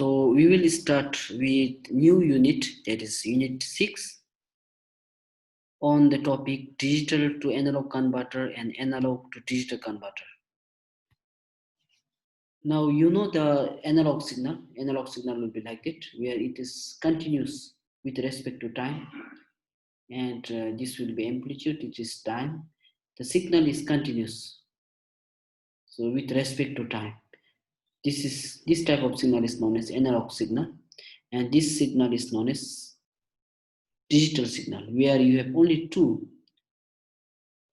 So we will start with new unit, that is unit 6, on the topic digital to analog converter and analog to digital converter. Now you know the analog signal. Analog signal will be like that, where it is continuous with respect to time, and this will be amplitude, which is time. The signal is continuous, so with respect to time. This type of signal is known as analog signal, and this signal is known as digital signal, where you have only two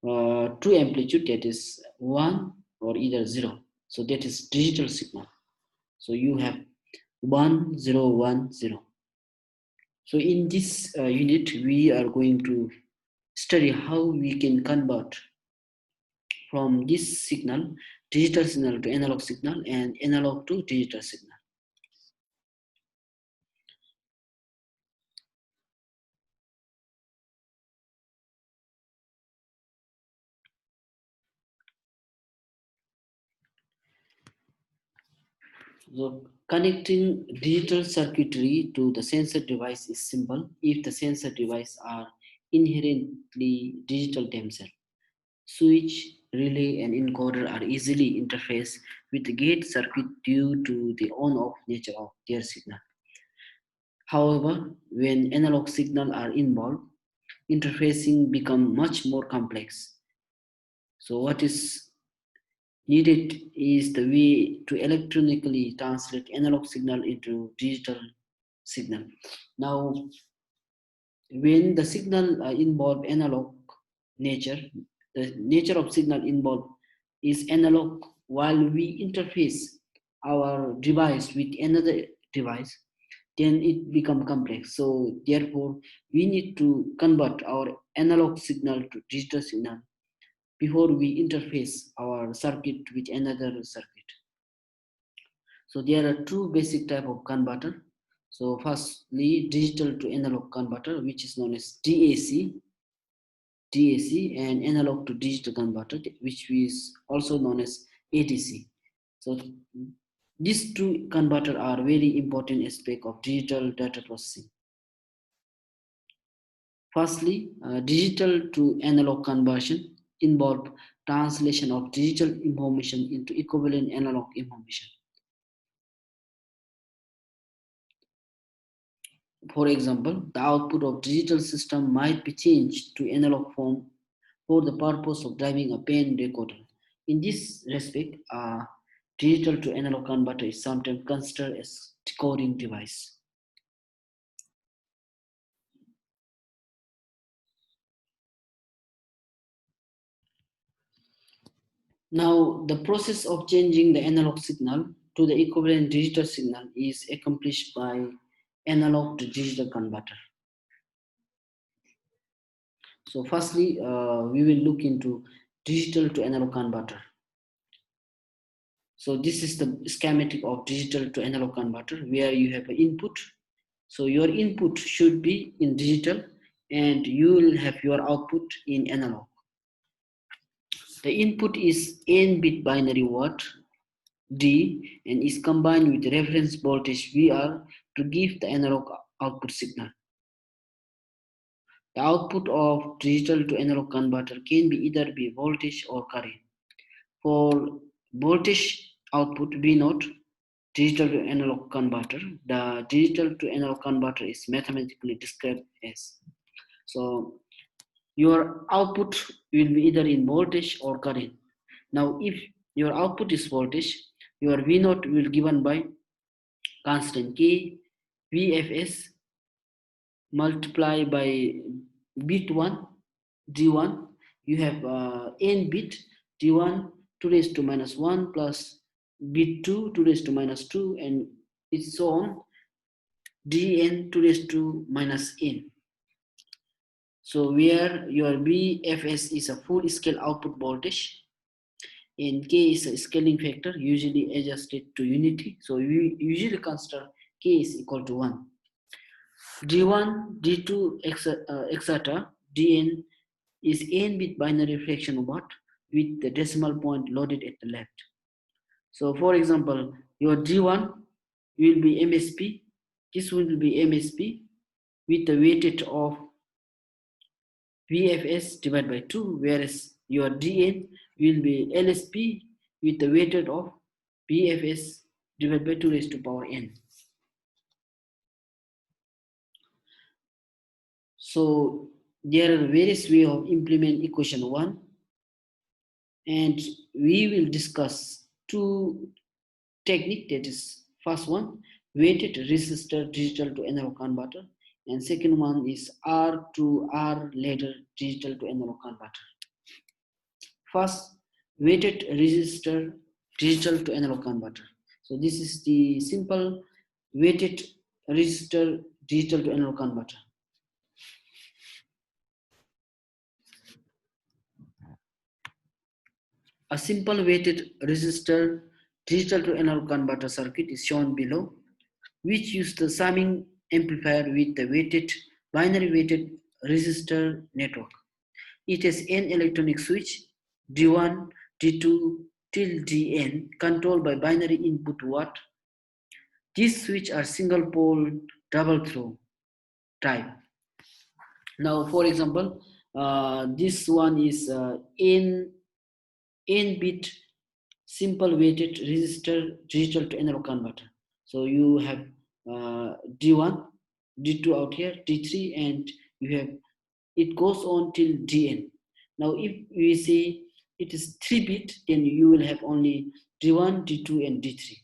amplitude, that is 1 or either 0. So that is digital signal. So you have 1 0 1 0. So in this unit we are going to study how we can convert from this signal, digital signal, to analog signal and analog to digital signal. So connecting digital circuitry to the sensor device is simple if the sensor device are inherently digital themselves. Switch, relay, and encoder are easily interfaced with the gate circuit due to the on-off nature of their signal. However, when analog signal are involved, interfacing become much more complex. So what is needed is the way to electronically translate analog signal into digital signal. Now, when the signal involve analog nature, the nature of signal involved is analog, while we interface our device with another device, then it become complex. So therefore, we need to convert our analog signal to digital signal before we interface our circuit with another circuit. So there are two basic type of converter. So firstly, digital to analog converter, which is known as DAC, and analog to digital converter, which is also known as ADC. So these two converters are very important aspect of digital data processing. Firstly, digital to analog conversion involve translation of digital information into equivalent analog information. For example, the output of digital system might be changed to analog form for the purpose of driving a pen recorder. In this respect, a digital to analog converter is sometimes considered as decoding device. Now, the process of changing the analog signal to the equivalent digital signal is accomplished by analog to digital converter. So firstly, we will look into digital to analog converter. So this is the schematic of digital to analog converter, where you have an input. So your input should be in digital and you will have your output in analog. The input is n bit binary word D and is combined with reference voltage VR to give the analog output signal. The output of digital to analog converter can be either be voltage or current. For voltage output V0, digital to analog converter, the digital to analog converter is mathematically described as. So your output will be either in voltage or current. Now if your output is voltage, your V0 will be given by constant K VFS multiply by bit 1 D1. You have n bit D1 2 raised to minus 1 plus bit 2 2 raised to minus 2, and it's so on Dn 2 raised to minus n. So where your VFS is a full scale output voltage and K is a scaling factor usually adjusted to unity. So we usually consider K is equal to 1. D1, D2, etc. Dn is n bit binary fraction of what with the decimal point loaded at the left. So for example, your D1 will be MSP. This will be MSP with the weighted of VFS divided by 2, whereas your DN will be LSP with the weighted of VFS divided by 2 raised to power n. So there are various ways of implement equation 1, and we will discuss two technique. That is, first one, weighted resistor digital to analog converter, and second one is R to R ladder digital to analog converter. First, weighted resistor digital to analog converter. So this is the simple weighted resistor digital to analog converter. A simple weighted resistor digital to analog converter circuit is shown below, which use the summing amplifier with the weighted binary weighted resistor network. It has n electronic switch D1, D2 till Dn controlled by binary input watt. These switches are single pole double throw type. Now, for example, this one is n bit simple weighted resistor digital to analog converter. So you have D1, D2 out here, D3, and you have it goes on till Dn. Now, if we say it is 3 bit, then you will have only D1, D2, and D3.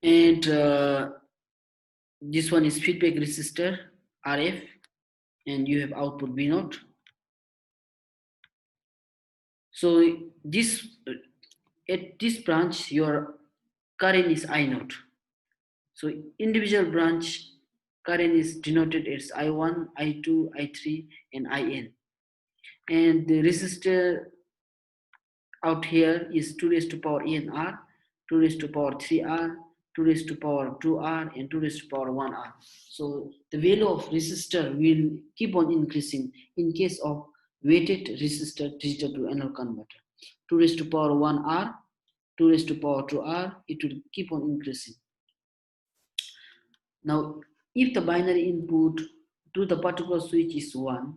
And this one is feedback resistor RF, and you have output V0. So this at this branch your current is I0. So individual branch current is denoted as I1, I2, I3, and IN. And the resistor out here is 2 raised to power n R, 2 raised to power 3R, 2 raised to power 2R, and 2 raised to power 1R. So the value of resistor will keep on increasing in case of weighted resistor digital to analog converter. 2 raised to power 1R, 2 raised to power 2R, it will keep on increasing. Now, if the binary input to the particular switch is 1,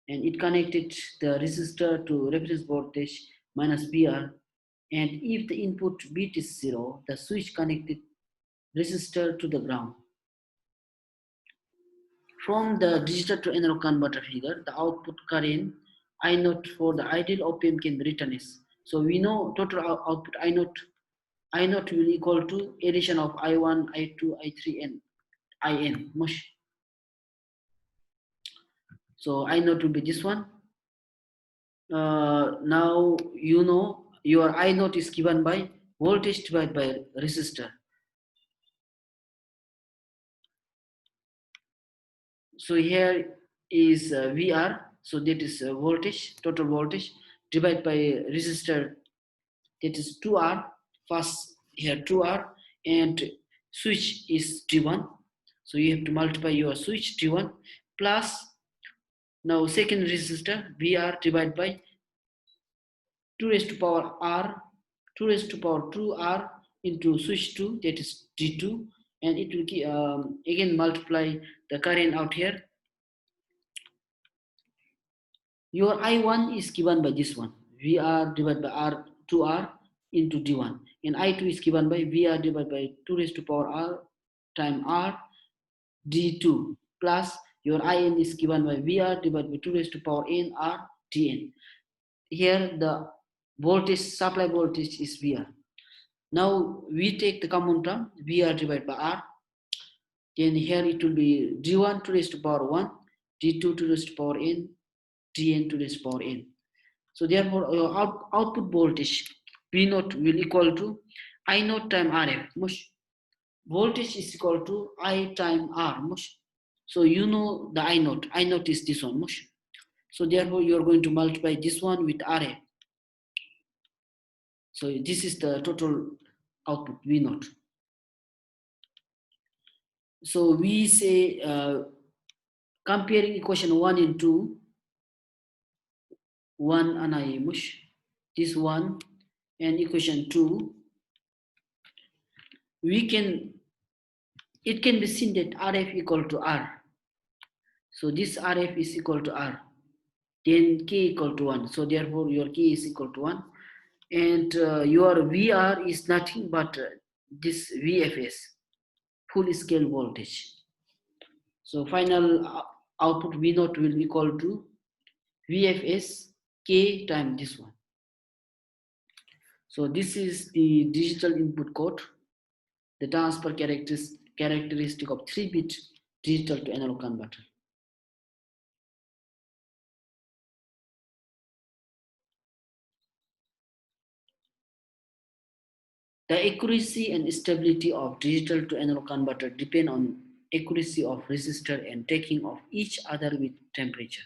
and it connected the resistor to reference voltage minus VR, and if the input bit is 0, the switch connected resistor to the ground. From the digital to analog converter figure, the output current I0 for the ideal op-amp can be written as. So we know total output I0 will equal to addition of I1, I2, I3, and IN. So I0 will be this one. Now you know your I0 is given by voltage divided by resistor. So here is VR, so that is voltage, total voltage, divided by resistor, that is 2R, first here 2R, and switch is D1. So you have to multiply your switch D1 plus, now second resistor VR divided by 2 raised to power R, 2 raised to power 2R into switch 2, that is D2, and it will again multiply the current out here. Your I1 is given by this one, VR divided by R 2R into D1, and I2 is given by VR divided by 2 raised to power R time R D2 plus your IN is given by VR divided by 2 raised to power N R Dn. Here the voltage, supply voltage is VR. Now we take the common term VR divided by R. Then here it will be D1 to raised to power 1, D2 to raised to power N, Dn to raised to power N. So therefore your output voltage V0 will equal to I0 time RF. Voltage is equal to I time R. So you know the I0. I0 is this one. So therefore you are going to multiply this one with RF. So this is the total output V0. So we say comparing equation 1 and 2, 1 and I this one, and equation 2, we can, it can be seen that RF equal to R. So this RF is equal to R. Then K equal to 1. So therefore your K is equal to 1. And your VR is nothing but this VFS, full scale voltage. So final output V naught will be equal to VFS K times this one. So this is the digital input code, the transfer characteristic of 3-bit digital to analog converter. The accuracy and stability of digital to analog converter depend on accuracy of resistor and taking of each other with temperature.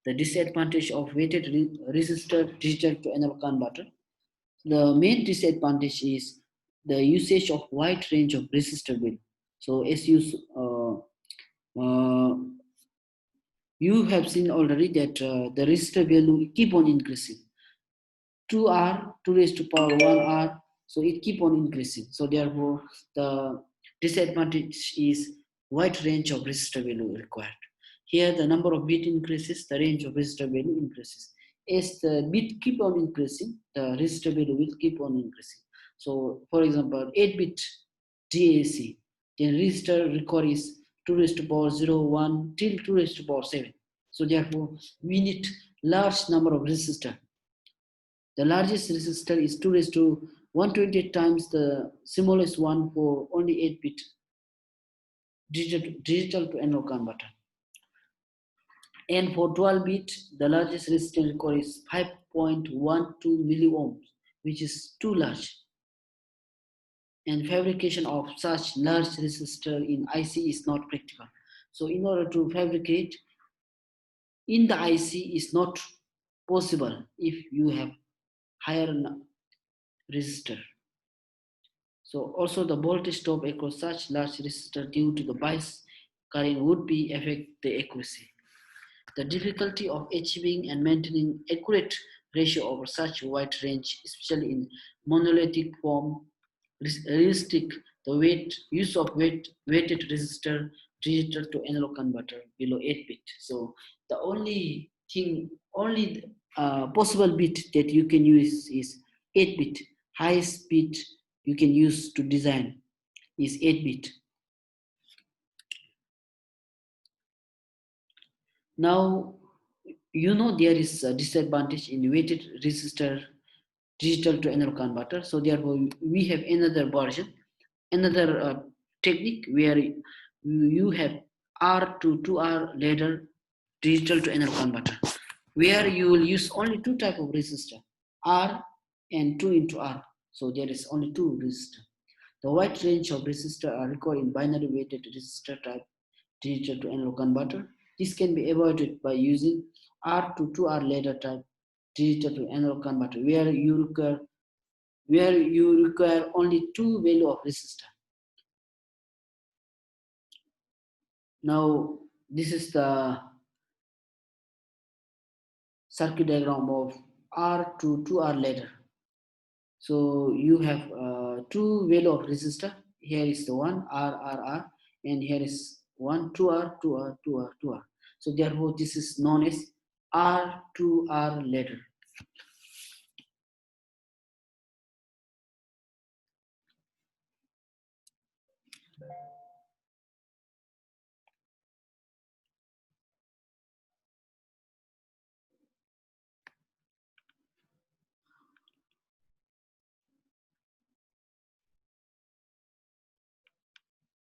The disadvantage of weighted resistor digital to analog converter. The main disadvantage is the usage of wide range of resistor value. So as you have seen already that the resistor value keep on increasing. 2R, 2 raised to power 1R, so it keep on increasing. So therefore, the disadvantage is wide range of resistor value required. Here, the number of bit increases, the range of resistor value increases. As the bit keep on increasing, the resistor value will keep on increasing. So, for example, 8-bit DAC, then resistor requires 2 raised to power 0, 1 till 2 raised to power 7. So therefore, we need large number of resistor. The largest resistor is 2 raised to 128 times the smallest one for only 8-bit digital to analog converter. And for 12-bit, the largest resistance required is 5.12 milliohms, which is too large. And fabrication of such large resistor in IC is not practical. So in order to fabricate in the IC is not possible if you have higher resistor. So also the voltage drop across such large resistor due to the bias current would be affect the accuracy. The difficulty of achieving and maintaining accurate ratio over such wide range, especially in monolithic form, realistic the use of weighted resistor digital to analog converter below 8-bit. So the only possible bit that you can use is 8-bit. Highest bit you can use to design is 8-bit. Now, you know there is a disadvantage in weighted resistor digital to analog converter. So therefore, we have another version, another technique where you have R to 2R ladder digital to analog converter, where you will use only two type of resistor, R and 2 into R. So there is only two resistor. The wide range of resistor are required in binary weighted resistor type digital to analog converter. This can be avoided by using R to 2R ladder type digital to analog converter, where you require only two value of resistor. Now this is the circuit diagram of R to 2R ladder. So you have two value of resistor. Here is the one R, and here is one 2R, 2R, 2R, 2R. So therefore this is known as R to R ladder.